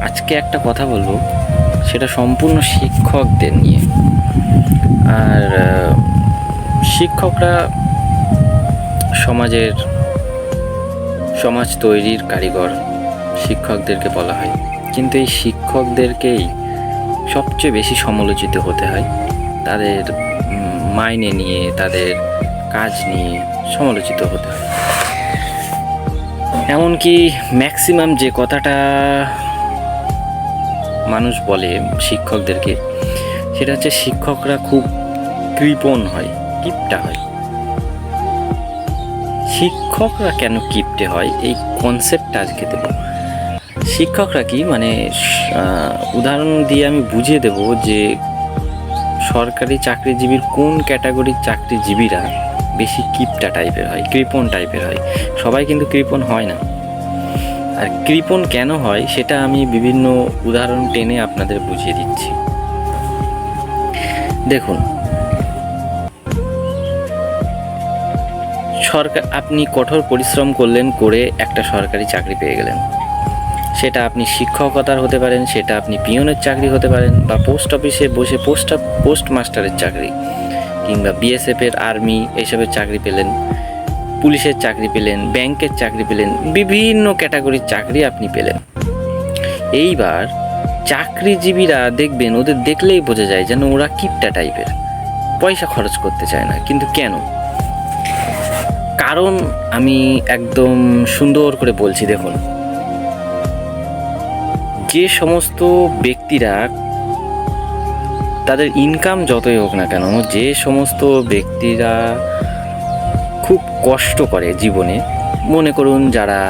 আজকে একটা কথা বলবো, সেটা সম্পূর্ণ শিক্ষকদের নিয়ে। আর শিক্ষকরা সমাজ তৈরির কারিগর শিক্ষকদেরকে বলা হয়, কিন্তু এই শিক্ষকদেরকেই সবচেয়ে বেশি সমালোচিত হতে হয়। তাদের মাইনে নিয়ে, তাদের কাজ নিয়ে সমালোচিত হতে হয়। এমনকি ম্যাক্সিমাম যে কথাটা মানুষ বলে শিক্ষকদেরকে, সেটা হচ্ছে শিক্ষকরা খুব কৃপণ হয়, কিপটা হয়। শিক্ষকরা কেন কিপটে হয় এই কনসেপ্টটা আজকে দেব। শিক্ষকরা কি মানে উদাহরণ দিয়ে আমি বুঝিয়ে দেব যে সরকারি চাকরিজীবীর কোন ক্যাটাগরির চাকরিজীবীরা বেশি কিপটা টাইপের হয়, কৃপণ টাইপের হয়। সবাই কিন্তু কৃপণ হয় না। আর কৃপণ কেন হয় সেটা আমি বিভিন্ন উদাহরণ টেনে আপনাদের বুঝিয়ে দিচ্ছি। দেখুন, আপনি কঠোর পরিশ্রম করলেন, করে একটা সরকারি চাকরি পেয়ে গেলেন। সেটা আপনি শিক্ষকতার হতে পারেন, সেটা আপনি পিয়নের চাকরি হতে পারেন, বা পোস্ট অফিসে বসে পোস্ট মাস্টারের চাকরি, কিংবা বিএসএফের, আর্মি এইসবের চাকরি পেলেন, পুলিশের চাকরি পেলেন, ব্যাংকের চাকরি পেলেন, বিভিন্ন ক্যাটাগরির চাকরি আপনি পেলেন। এইবার চাকরিজীবীরা দেখবেন, ওদের দেখলেই বোঝা যায় যেন ওরা কিপটা টাইপের, পয়সা খরচ করতে চায় না। কিন্তু কেন? কারণ আমি একদম সুন্দর করে বলছি। দেখুন, যে সমস্ত ব্যক্তিরা, তাদের ইনকাম যতই হোক না কেন, যে সমস্ত ব্যক্তিরা খুব কষ্ট করে জীবনে, মনে করুন যারা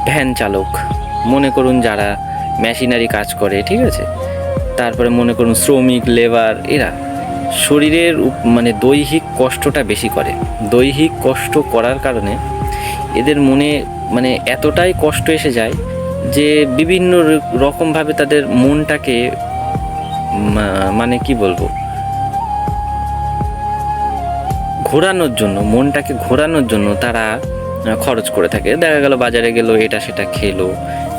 ভ্যান চালক, মনে করুন যারা মেশিনারি কাজ করে, ঠিক আছে, তারপরে মনে করুন শ্রমিক, লেবার, এরা শরীরের মানে দৈহিক কষ্টটা বেশি করে। দৈহিক কষ্ট করার কারণে এদের মনে মানে এতটাই কষ্ট এসে যায় যে বিভিন্ন রকমভাবে তাদের মনটাকে মানে কি বলবো, মনটাকে ঘোরানোর জন্য তারা খরচ করে থাকে। দেখা গেল বাজারে গেল, এটা সেটা খেলো,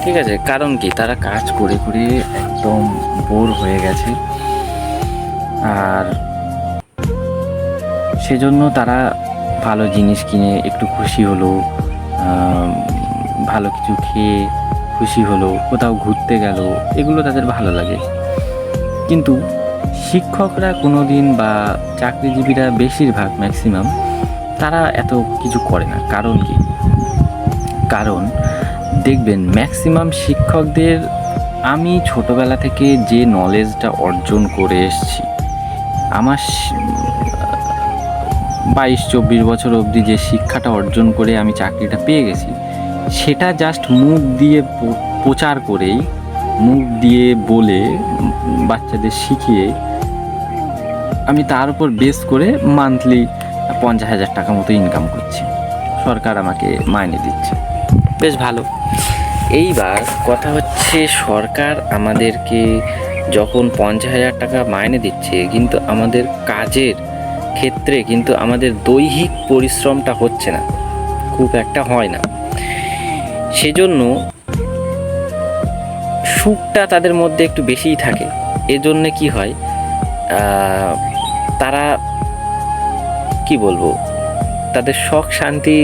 ঠিক আছে। কারণ কি, তারা কাজ করে করে একদম বোর হয়ে গেছে, আর সেজন্য তারা ভালো জিনিস কিনে একটু খুশি হলো, ভালো কিছু খেয়ে খুশি হলো, কোথাও ঘুরতে গেল, এগুলো তাদের ভালো লাগে। কিন্তু শিক্ষকরা কোনো দিন, বা চাকরিজীবীরা বেশিরভাগ ম্যাক্সিমাম, তারা এত কিছু করে না। কারণ কি? কারণ দেখবেন ম্যাক্সিমাম শিক্ষকদের, আমি ছোটোবেলা থেকে যে নলেজটা অর্জন করে এসেছি, আমার 22-24 বছর অবধি যে শিক্ষাটা অর্জন করে আমি চাকরিটা পেয়ে গেছি, সেটা জাস্ট মুখ দিয়ে প্রচার করেই, মুখ দিয়ে বলে, বাচ্চাদের শিখিয়ে, আমি তার উপর বেস করে মান্থলি 50,000 টাকা মতো ইনকাম করছি। সরকার আমাকে মাইনে দিচ্ছে, বেশ ভালো। এইবার কথা হচ্ছে, সরকার আমাদেরকে যখন 50,000 টাকা মাইনে দিচ্ছে, কিন্তু আমাদের কাজের ক্ষেত্রে কিন্তু আমাদের দৈহিক পরিশ্রমটা হচ্ছে না, খুব একটা হয় না। সেজন্য সুখটা তাদের মধ্যে একটু বেশিই থাকে। এজন্যে কি হয়, তারা কি বলবো, তাদের শখ শান্তি,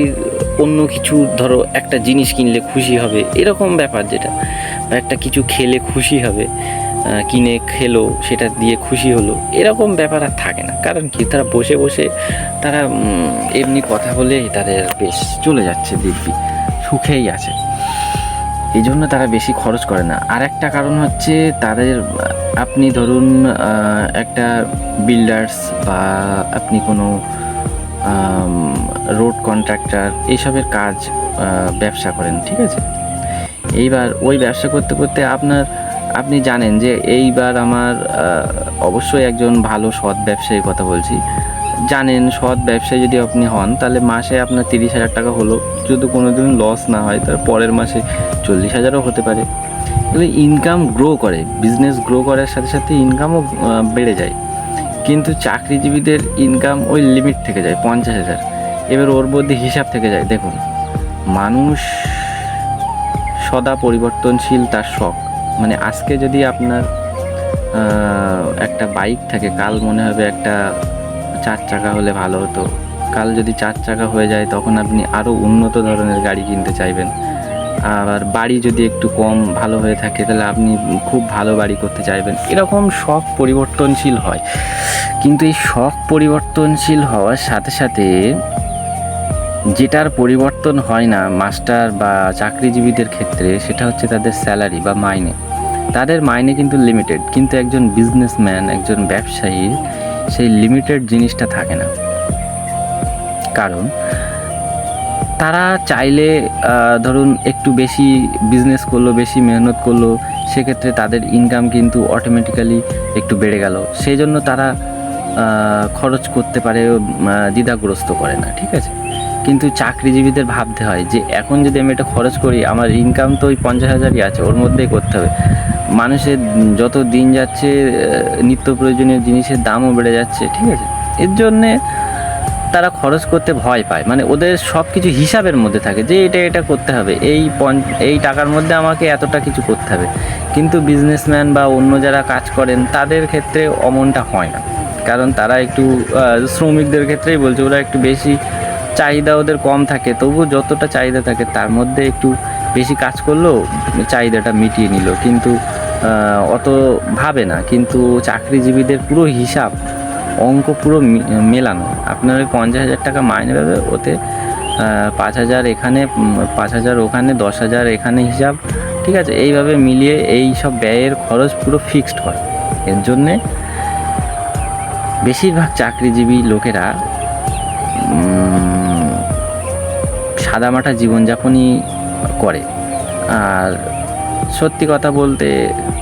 অন্য কিছু, ধরো একটা জিনিস কিনলে খুশি হবে, এরকম ব্যাপার, যেটা বা একটা কিছু খেলে খুশি হবে, কিনে খেলো, সেটা দিয়ে খুশি হলো, এরকম ব্যাপার আর থাকে না। কারণ কি, তারা বসে বসে তারা এমনি কথা বলে তাদের বেশ চলে যাচ্ছে, দিব্যি সুখেই আছে। এই জন্য তারা বেশি খরচ করে না। আর একটা কারণ হচ্ছে তাদের, আপনি ধরুন একটা বিল্ডার্স, বা আপনি কোনো রোড কন্ট্রাক্টর, এইসবের কাজ, ব্যবসা করেন, ঠিক আছে। এইবার ওই ব্যবসা করতে করতে আপনি জানেন যে এইবার আমার, অবশ্যই একজন ভালো সৎ ব্যবসায়ীর কথা বলছি, জানেন সৎ ব্যবসায়ী যদি আপনি হন, তাহলে মাসে আপনার 30,000 টাকা হলো, যদি কোনো দিন লস না হয়, তার পরের মাসে 40,000ও হতে পারে। এগুলো ইনকাম গ্রো করে, বিজনেস গ্রো করার সাথে সাথে ইনকামও বেড়ে যায়। কিন্তু চাকরিজীবীদের ইনকাম ওই লিমিট থেকে যায় 50,000। এবার ওর মধ্যে হিসাব থেকে যায়। দেখুন, মানুষ সদা পরিবর্তনশীল তার শখ। মানে আজকে যদি আপনার একটা বাইক থাকে, কাল মনে হবে একটা 4 চাকা হলে ভালো হতো, কাল যদি 4 চাকা হয়ে যায় তখন আপনি আরও উন্নত ধরনের গাড়ি কিনতে চাইবেন। আবার বাড়ি যদি একটু কম ভালো হয়ে থাকে তাহলে আপনি খুব ভালো বাড়ি করতে চাইবেন। এরকম শখ পরিবর্তনশীল হয়, কিন্তু এই শখ পরিবর্তনশীল হওয়ার সাথে সাথে যেটার পরিবর্তন হয় না মাস্টার বা চাকরিজীবীদের ক্ষেত্রে, সেটা হচ্ছে তাদের স্যালারি বা মাইনে। তাদের মাইনে কিন্তু লিমিটেড, কিন্তু একজন বিজনেসম্যান, একজন ব্যবসায়ীর সেই লিমিটেড জিনিসটা থাকে না। কারণ তারা চাইলে ধরুন একটু বেশি বিজনেস করলো, বেশি মেহনত করলো, সেক্ষেত্রে তাদের ইনকাম কিন্তু অটোমেটিক্যালি একটু বেড়ে গেল, সেই জন্য তারা খরচ করতে পারে, দ্বিধাগ্রস্ত করে না, ঠিক আছে। কিন্তু চাকরিজীবীদের ভাবতে হয় যে এখন যদি আমি এটা খরচ করি, আমার ইনকাম তো ওই 50,000ই আছে, ওর মধ্যেই করতে হবে। মানুষের যত দিন যাচ্ছে নিত্য প্রয়োজনীয় জিনিসের দামও বেড়ে যাচ্ছে, ঠিক আছে। এর জন্যে তারা খরচ করতে ভয় পায়, মানে ওদের সব কিছু হিসাবের মধ্যে থাকে যে এটা করতে হবে, এই টাকার মধ্যে আমাকে এতটা কিছু করতে হবে। কিন্তু বিজনেসম্যান বা অন্য যারা কাজ করেন তাদের ক্ষেত্রে অমনটা হয় না, কারণ তারা একটু শ্রমিকদের ক্ষেত্রেই বলছে, ওরা একটু বেশি চাহিদা ওদের কম থাকে, তবু যতটা চাহিদা থাকে তার মধ্যে একটু বেশি কাজ করলো, চাহিদাটা মিটিয়ে নিল, কিন্তু অত ভাবে না। কিন্তু চাকরিজীবীদের পুরো হিসাব অঙ্ক পুরো মেলানো। আপনার ওই 50,000 টাকা মাইনে পাবে, ওতে 5,000 এখানে, 5,000 ওখানে, 10,000 এখানে হিসাব, ঠিক আছে। এইভাবে মিলিয়ে এই সব ব্যয়ের খরচ পুরো ফিক্সড করে। এর জন্যে বেশিরভাগ চাকরিজীবী লোকেরা সাদামাটা জীবনযাপনই করে। আর সত্যি কথা বলতে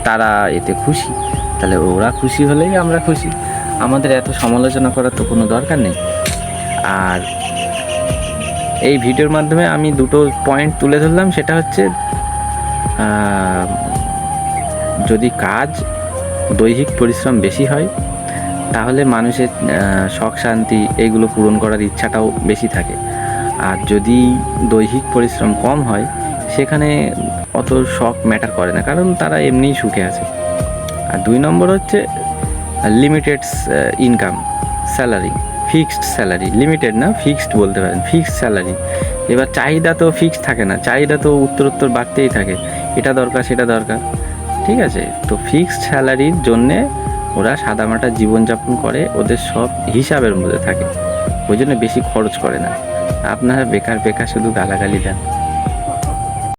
তারা এতে খুশি, তাহলে ওরা খুশি হলেই আমরা খুশি, আমাদের এত সমালোচনা করার তো কোনো দরকার নেই। আর এই ভিডিওর মাধ্যমে আমি দুটো পয়েন্ট তুলে ধরলাম, সেটা হচ্ছে যদি কাজ দৈহিক পরিশ্রম বেশি হয় তাহলে মানুষের শখ শান্তি এইগুলো পূরণ করার ইচ্ছাটাও বেশি থাকে। আর যদি দৈহিক পরিশ্রম কম হয় সেখানে অত শখ ম্যাটার করে না, কারণ তারা এমনিই সুখে আছে। আর 2 নম্বর হচ্ছে limited income, salary, fixed salary, limited না ফিক্সড বলতে পারেন, ফিক্সড স্যালারি। এবার চাহিদা তো ফিক্সড থাকে না, চাহিদা তো উত্তরোত্তর বাড়তেই থাকে, এটা দরকার সেটা দরকার, ঠিক আছে। তো ফিক্সড স্যালারির জন্যে ওরা সাদামাটা জীবনযাপন করে, ওদের সব হিসাবের মধ্যে থাকে, ওই জন্য বেশি খরচ করে না। আপনারা বেকার শুধু গালাগালি দেন।